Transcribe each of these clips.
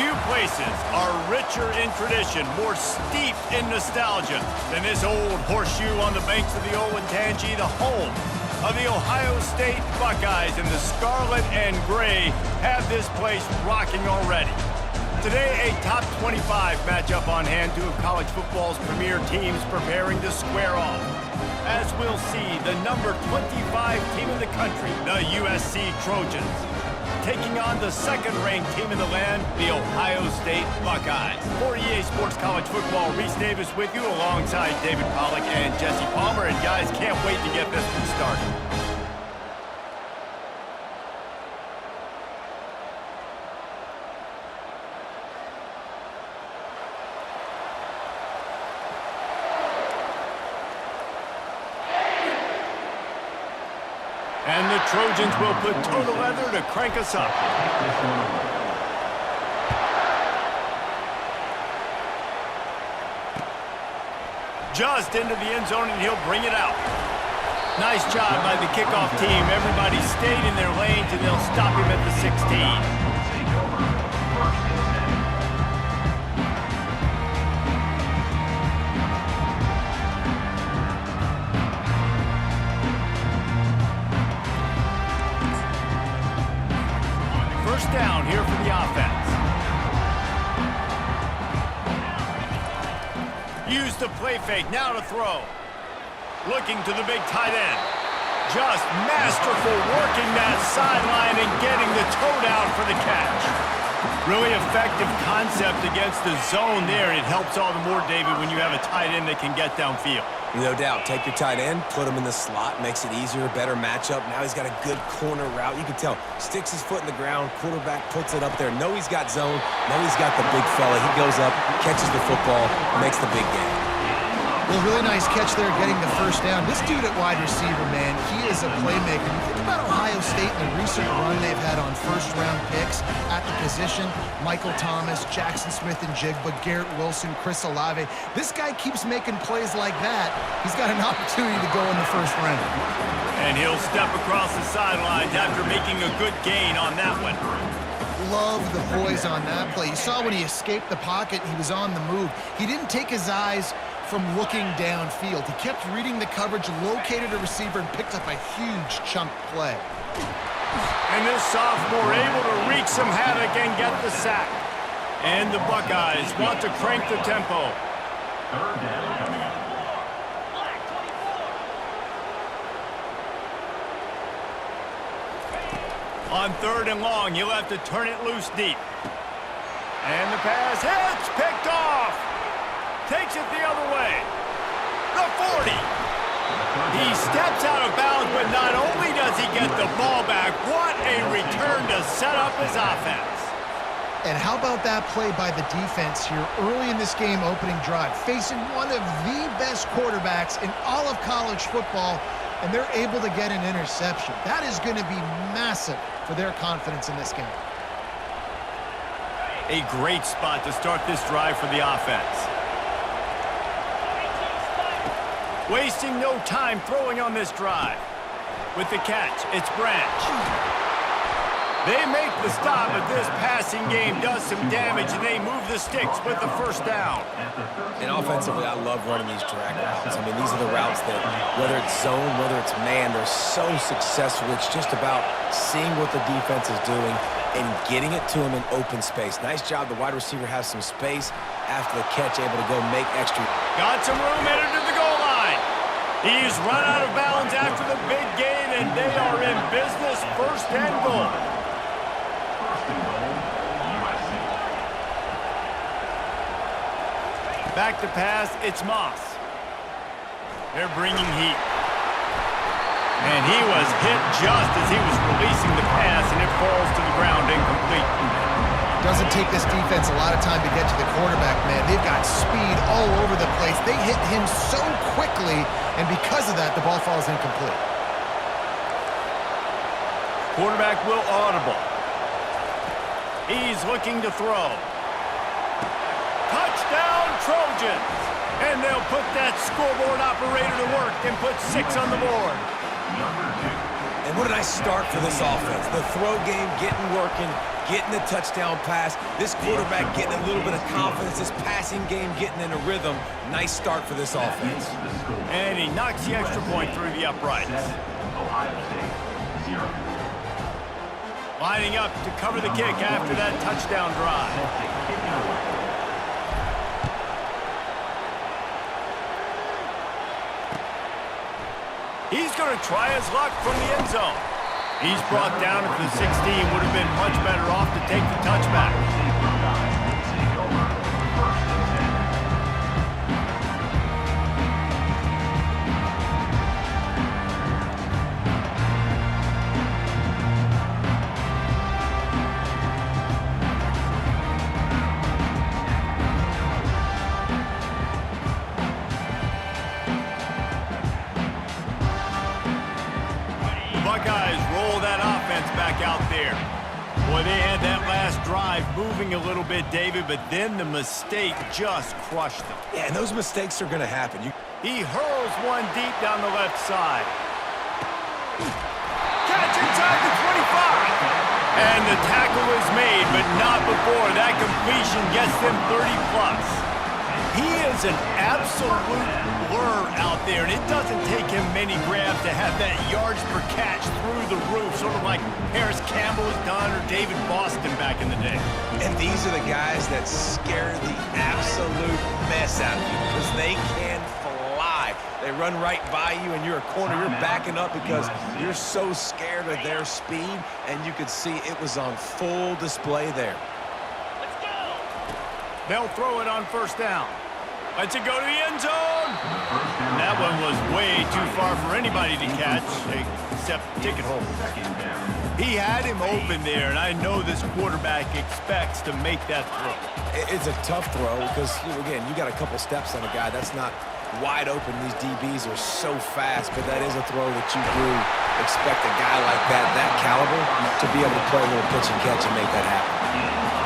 Few places are richer in tradition, more steeped in nostalgia than this old horseshoe on the banks of the Olentangy, the home of the Ohio State Buckeyes. And the scarlet and gray have this place rocking already. Today, a top 25 matchup on hand, two of college football's premier teams preparing to square off. As we'll see, the number 25 team in the country, the USC Trojans, taking on the second-ranked team in the land, the Ohio State Buckeyes. For EA Sports College Football, Reese Davis with you alongside David Pollack and Jesse Palmer. And guys, can't wait to get this one started. And the Trojans will put total leather to crank us up. Just into the end zone, and he'll bring it out. Nice job by the kickoff team. Everybody stayed in their lanes, and they'll stop him at the 16. Down here for the offense. Use the play fake, now to throw. Looking to the big tight end. Just masterful working that sideline and getting the toe down for the catch. Really effective concept against the zone there. It helps all the more, David, when you have a tight end that can get downfield. No doubt. Take your tight end, put him in the slot, makes it easier, better matchup. Now he's got a good corner route. You can tell. Sticks his foot in the ground, quarterback puts it up there. Know he's got zone. Know he's got the big fella. He goes up, catches the football, makes the big game. Well, really nice catch there getting the first down. This dude at wide receiver, man, he is a playmaker. You think about Ohio State and the recent run they've had on first-round picks at the position. Michael Thomas, Jackson Smith-Njigba, Garrett Wilson, Chris Olave. This guy keeps making plays like that. He's got an opportunity to go in the first round. And he'll step across the sidelines after making a good gain on that one. Love the poise on that play. You saw when he escaped the pocket, he was on the move. He didn't take his eyes from looking downfield. He kept reading the coverage, located a receiver, and picked up a huge chunk play. And this sophomore able to wreak some havoc and get the sack. And the Buckeyes want to crank the tempo. Third down coming up. On third and long, he'll have to turn it loose deep. And the pass hits, picked off. Takes it the other way. The 40. He steps out of bounds, but not only does he get the ball back, what a return to set up his offense. And how about that play by the defense here early in this game opening drive, facing one of the best quarterbacks in all of college football, and they're able to get an interception. That is going to be massive for their confidence in this game. A great spot to start this drive for the offense. Wasting no time throwing on this drive. With the catch, it's Branch. They make the stop, but this passing game does some damage, and they move the sticks with the first down. And offensively, I love running these drag routes. I mean, these are the routes that, whether it's zone, whether it's man, they're so successful. It's just about seeing what the defense is doing and getting it to him in open space. Nice job. The wide receiver has some space after the catch, able to go make extra. Got some room headed to the goal line. He's run out of bounds after the big gain, and they are in business. First and goal. Back to pass, it's Moss. They're bringing heat. And he was hit just as he was releasing the pass, and it falls to the ground incomplete. Doesn't take this defense a lot of time to get to the quarterback, man. They've got speed all over the place. They hit him so quickly, and because of that, the ball falls incomplete. Quarterback will audible. He's looking to throw. Touchdown, Trojans! And they'll put that scoreboard operator to work and put 6 on the board. And what a nice start for this offense. The throw game getting working, getting the touchdown pass. This quarterback getting a little bit of confidence. This passing game getting in a rhythm. Nice start for this offense. And he knocks the extra point through the uprights. Ohio State, 0. Lining up to cover the kick after that touchdown drive. He's going to try his luck from the end zone. He's brought down at the 16. Would have been much better off to take the touchback. Buckeyes roll that offense back out there. Boy, they had that last drive moving a little bit, David, but then the mistake just crushed them. Yeah, and those mistakes are going to happen. He hurls one deep down the left side. Catch inside the 25. And the tackle is made, but not before that completion gets them 30-plus. He is an absolute blur out there, and it doesn't take him many grabs to have that yards per catch through the roof, sort of like Harris Campbell has done or David Boston back in the day. And these are the guys that scare the absolute mess out of you because they can fly. They run right by you, and you're a corner. You're backing up because you're so scared of their speed, and you could see it was on full display there. They'll throw it on first down. Lets it go to the end zone. That one was way too far for anybody to catch, except ticket holder. He had him open there, and I know this quarterback expects to make that throw. It's a tough throw because, again, you got a couple steps on a guy. That's not wide open. These DBs are so fast, but that is a throw that you do expect a guy like that caliber, to be able to play a little pitch and catch and make that happen.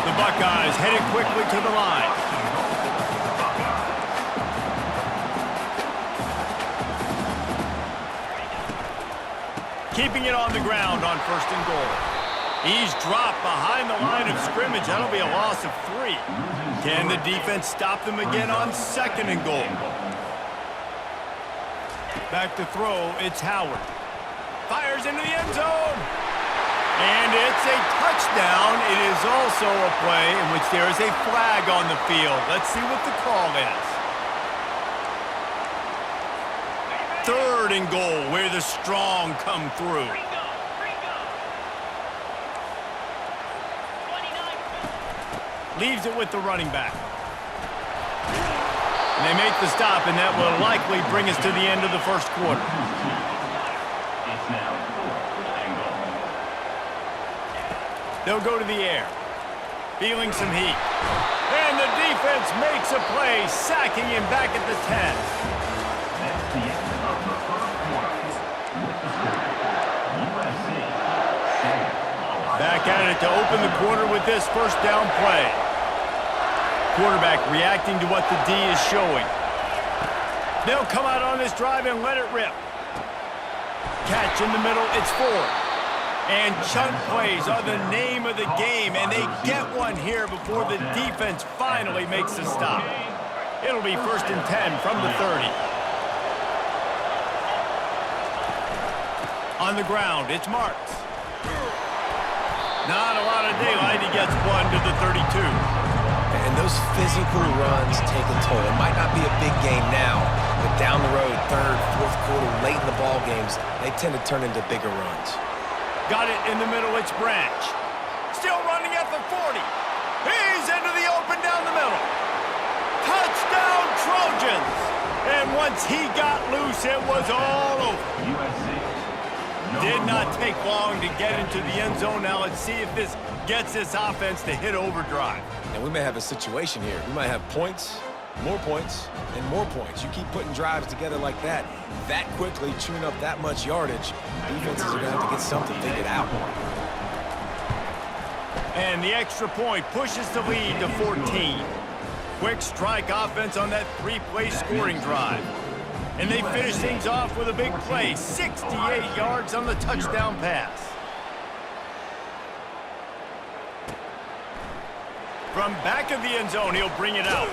The Buckeyes headed quickly to the line. Keeping it on the ground on first and goal. He's dropped behind the line of scrimmage. That'll be a loss of 3. Can the defense stop them again on second and goal? Back to throw, it's Howard. Fires into the end zone. And it's a touchdown. It is also a play in which there is a flag on the field. Let's see what the call is. Third and goal, where the strong come through. Leaves it with the running back. And they make the stop, and that will likely bring us to the end of the first quarter. It's now 4th and goal. They'll go to the air. Feeling some heat. And the defense makes a play, sacking him back at the 10. That's the end of the first quarter. With the score, USC 6. Back at it to open the quarter with this first down play. Quarterback reacting to what the D is showing. They'll come out on this drive and let it rip. Catch in the middle, it's 4. And chunk plays are the name of the game, and they get one here before the defense finally makes the stop. It'll be first and 10 from the 30. On the ground, it's Marks. Not a lot of daylight. He gets one to the 32. And those physical runs take a toll. It might not be a big game now, but down the road, third, fourth quarter, late in the ball games, they tend to turn into bigger runs. Got it in the middle, it's Branch. Still running at the 40. He's into the open down the middle. Touchdown, Trojans! And once he got loose, it was all over. USC. Did not take long to get into the end zone. Now let's see if this gets this offense to hit overdrive. And we may have a situation here. We might have points, and more points. You keep putting drives together like that quickly, chewing up that much yardage, defenses are going to have to get something figured out. And the extra point pushes the lead to 14. Quick strike offense on that 3-play scoring drive. And they finish things off with a big play, 68 yards on the touchdown pass. From back of the end zone, he'll bring it out.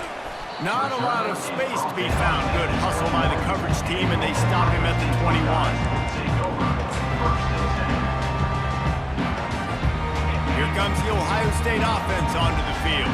Not a lot of space to be found. Good hustle by the coverage team, and they stop him at the 21. Here comes the Ohio State offense onto the field.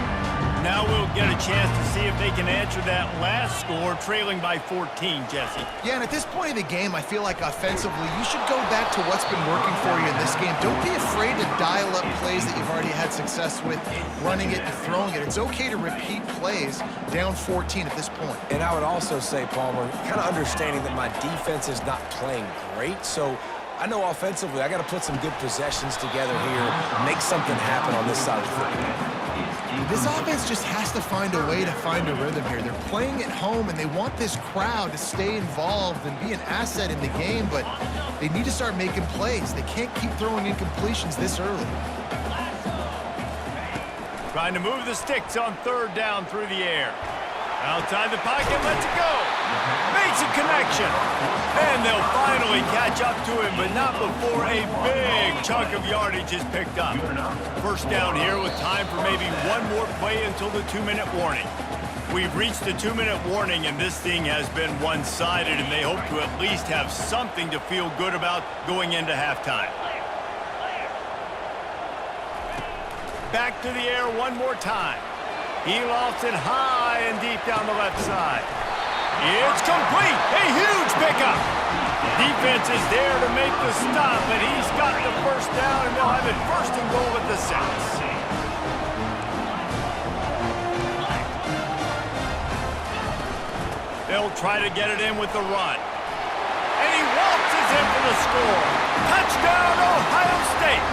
Now we'll get a chance to see if they can answer that last score, trailing by 14, Jesse. Yeah, and at this point in the game, I feel like offensively, you should go back to what's been working for you in this game. Don't be afraid to dial up plays that you've already had success with, running it and throwing it. It's okay to repeat plays down 14 at this point. And I would also say, Palmer, kind of understanding that my defense is not playing great, so I know offensively I got to put some good possessions together here, make something happen on this side of the football. This offense just has to find a way to find a rhythm here. They're playing at home, and they want this crowd to stay involved and be an asset in the game, but they need to start making plays. They can't keep throwing incompletions this early. Trying to move the sticks on third down through the air. Outside the pocket, lets it go. Makes a connection. And they'll finally catch up to him, but not before a big chunk of yardage is picked up. First down here with time for maybe one more play until the 2-minute warning. We've reached the 2-minute warning, and this thing has been one-sided, and they hope to at least have something to feel good about going into halftime. Back to the air one more time. He lofts it high and deep down the left side. It's complete. A huge pickup. Defense is there to make the stop, but he's got the first down, and they'll have it first and goal at the 6. They'll try to get it in with the run. And he waltzes in for the score. Touchdown, Ohio State.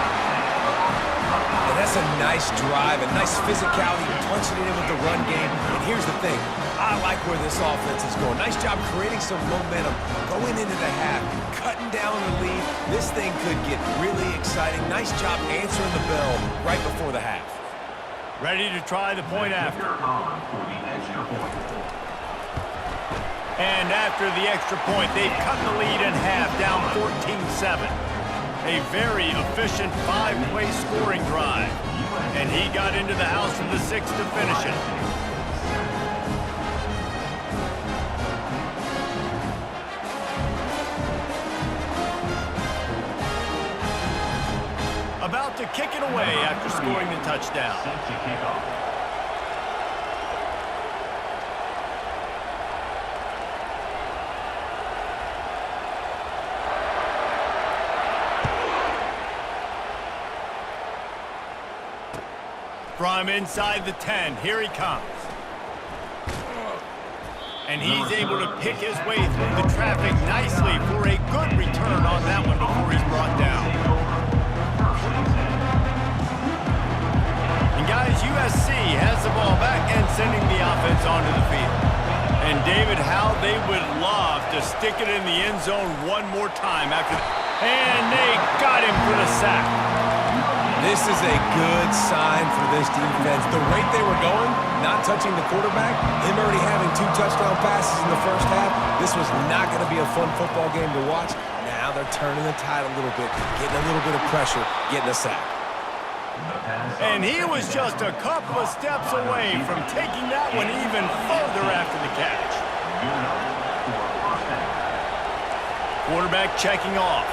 And that's a nice drive, a nice physicality, punching it in with the run game. And here's the thing. I like where this offense is going. Nice job creating some momentum, going into the half, cutting down the lead. This thing could get really exciting. Nice job answering the bell right before the half. Ready to try the point after. And after the extra point, they've cut the lead in half, down 14-7. A very efficient 5-play scoring drive. And he got into the house from the 6 to finish it. About to kick it away after scoring the touchdown. From inside the 10, here he comes. And he's able to pick his way through the traffic nicely for a good return on that one before he's brought down. And guys, USC has the ball back and sending the offense onto the field. And David, how they would love to stick it in the end zone one more time after. And they got him for the sack. This is a good sign for this defense. The rate they were going, not touching the quarterback, him already having 2 touchdown passes in the first half, this was not going to be a fun football game to watch. Now they're turning the tide a little bit, getting a little bit of pressure, getting a sack. And he was just a couple of steps away from taking that one even further after the catch. Quarterback checking off.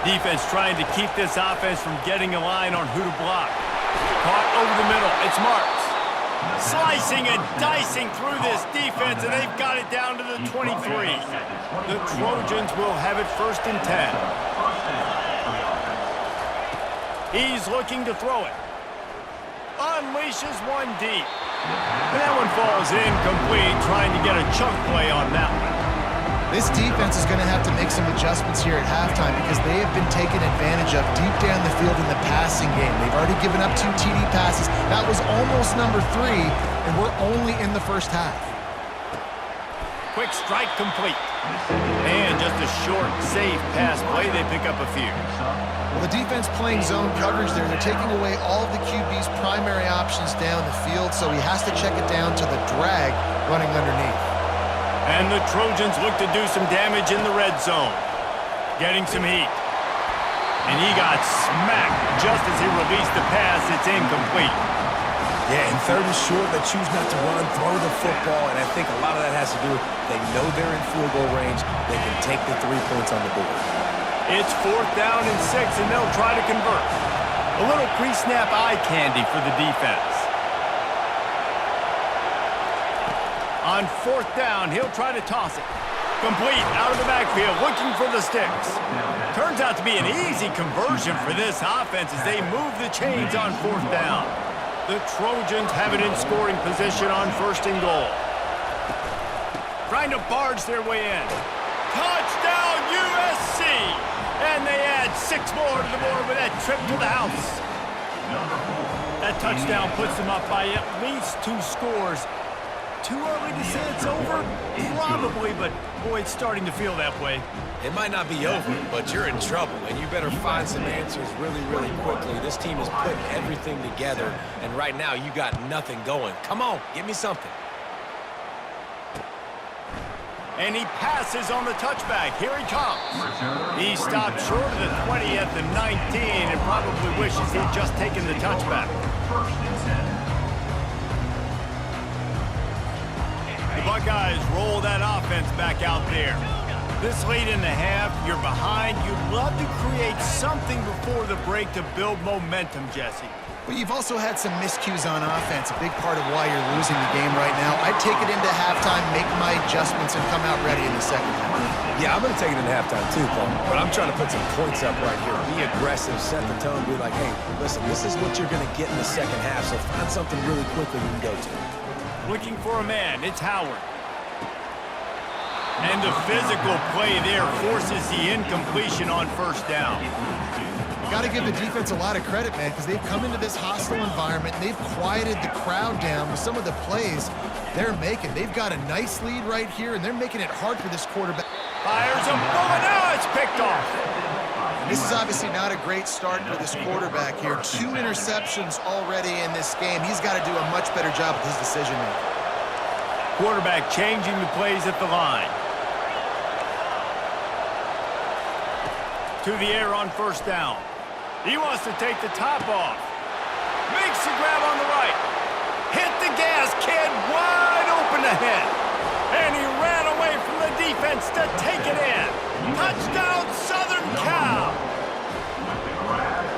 Defense trying to keep this offense from getting a line on who to block. Caught over the middle. It's Marks. Slicing and dicing through this defense, and they've got it down to the 23. The Trojans will have it first and 10. He's looking to throw it. Unleashes one deep. And that one falls incomplete, trying to get a chunk play on that one. This defense is going to have to make some adjustments here at halftime because they have been taken advantage of deep down the field in the passing game. They've already given up 2 TD passes. That was almost number 3, and we're only in the first half. Quick strike complete. And just a short, safe pass play. They pick up a few. Well, the defense playing zone coverage there. They're taking away all of the QB's primary options down the field, so he has to check it down to the drag running underneath. And the Trojans look to do some damage in the red zone. Getting some heat. And he got smacked just as he released the pass. It's incomplete. Yeah, and third and short, they choose not to run, throw the football, and I think a lot of that has to do with they know they're in field goal range. They can take the 3 points on the board. It's 4th down and 6, and they'll try to convert. A little pre-snap eye candy for the defense. On 4th down, he'll try to toss it. Complete out of the backfield, looking for the sticks. Turns out to be an easy conversion for this offense as they move the chains on 4th down. The Trojans have it in scoring position on 1st and goal. Trying to barge their way in. Touchdown USC! And they add 6 more to the board with that trip to the house. That touchdown puts them up by at least 2 scores. Too early to say it's over? Probably, but boy, it's starting to feel that way. It might not be over, but you're in trouble, and you better find some answers really, really quickly. This team is putting everything together, and right now you got nothing going. Come on, give me something. And he passes on the touchback. Here he comes. He stopped short of the 20 at the 19 and probably wishes he'd just taken the touchback. The Buckeyes roll that offense back out there. This late in the half, you're behind. You'd love to create something before the break to build momentum, Jesse. But you've also had some miscues on offense, a big part of why you're losing the game right now. I'd take it into halftime, make my adjustments, and come out ready in the second half. Yeah, I'm going to take it into halftime too, Paul. But I'm trying to put some points up right here. Be aggressive, set the tone, be like, hey, listen, this is what you're going to get in the second half, so find something really quickly you can go to. Looking for a man, it's Howard. And the physical play there forces the incompletion on 1st down. Got to give the defense a lot of credit, man, because they've come into this hostile environment and they've quieted the crowd down with some of the plays they're making. They've got a nice lead right here, and they're making it hard for this quarterback. Fires a bullet. Now it's picked off. This is obviously not a great start for this quarterback here. 2 interceptions already in this game. He's got to do a much better job with his decision-making. Quarterback changing the plays at the line. To the air on 1st down. He wants to take the top off. Makes the grab on the right. Hit the gas, kid. Wide open ahead. And he ran away from the defense to take it in. Touchdown, Southern Cal.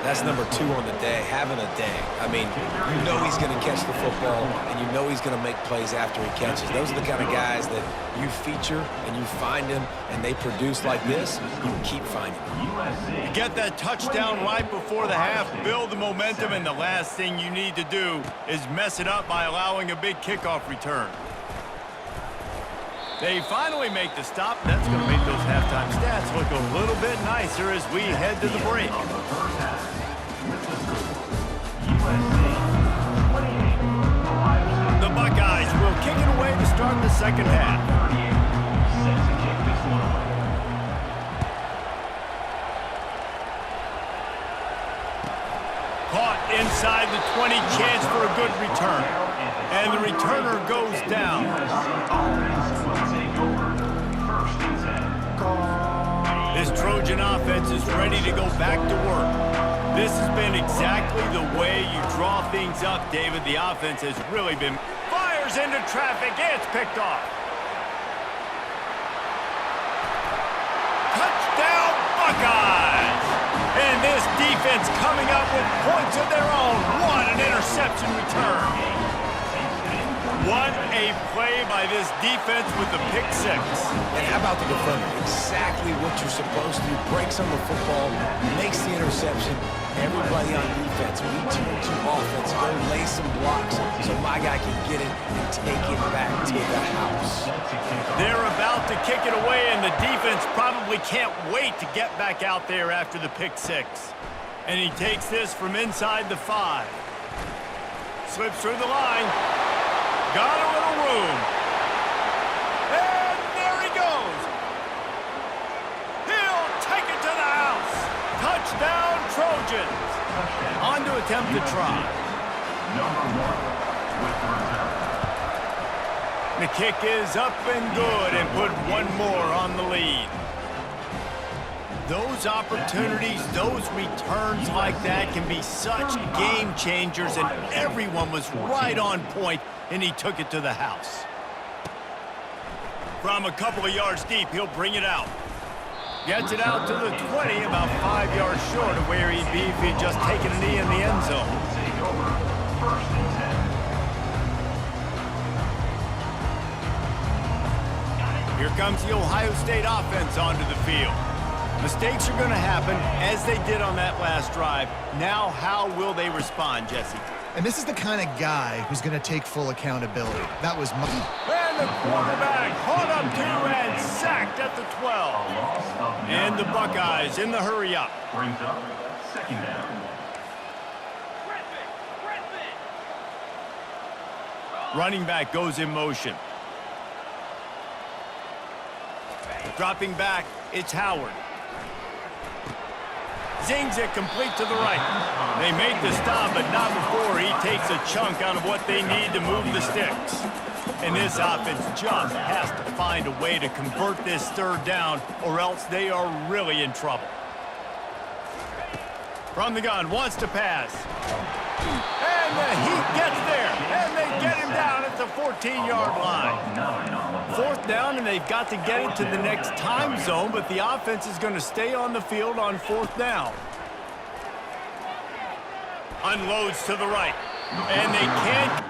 That's number 2 on the day, having a day. I mean, you know he's going to catch the football, and you know he's going to make plays after he catches. Those are the kind of guys that you feature and you find him, and they produce like this, you keep finding them. You get that touchdown right before the half, build the momentum, and the last thing you need to do is mess it up by allowing a big kickoff return. They finally make the stop. That's going to make those halftime stats look a little bit nicer as we head to the break. The Buckeyes will kick it away to start the second half. Caught inside the 20, chance for a good return. And the returner goes down. This Trojan offense is ready to go back to work. This has been exactly the way you draw things up, David. The offense has really been... Fires into traffic. It's picked off. Touchdown, Buckeyes! And this defense coming up with points of their own. What an interception return. What a play by this defense with the pick 6. And how about the defender? Exactly what you're supposed to do. Breaks on the football, makes the interception. Everybody on defense, we turn to offense, go lay some blocks so my guy can get it and take it back to the house. They're about to kick it away, and the defense probably can't wait to get back out there after the pick 6. And he takes this from inside the 5. Slips through the line. Got a little room. And there he goes. He'll take it to the house. Touchdown, Trojans. On to attempt the try. The kick is up and good and put one more on the lead. Those opportunities, those returns like that can be such game changers, and everyone was right on point, and he took it to the house. From a couple of yards deep, he'll bring it out. Gets it out to the 20, about 5 yards short of where he'd be if he'd just taken a knee in the end zone. Take over. 1st and 10. Here comes the Ohio State offense onto the field. Mistakes are going to happen, as they did on that last drive. Now, how will they respond, Jesse? And this is the kind of guy who's going to take full accountability. That was And the quarterback caught up to and sacked at the 12. Loss of 9. And the Buckeyes in the hurry up. Brings up 2nd down. Running back goes in motion. Dropping back, it's Howard. Zings it complete to the right. They make the stop, but not before he takes a chunk out of what they need to move the sticks. And this offense just has to find a way to convert this 3rd down, or else they are really in trouble. From the gun, wants to pass. And he gets there, and they get him down at the 14-yard line. 4th down, and they've got to get it to the next time zone, but the offense is going to stay on the field on 4th down. Unloads to the right, and they can't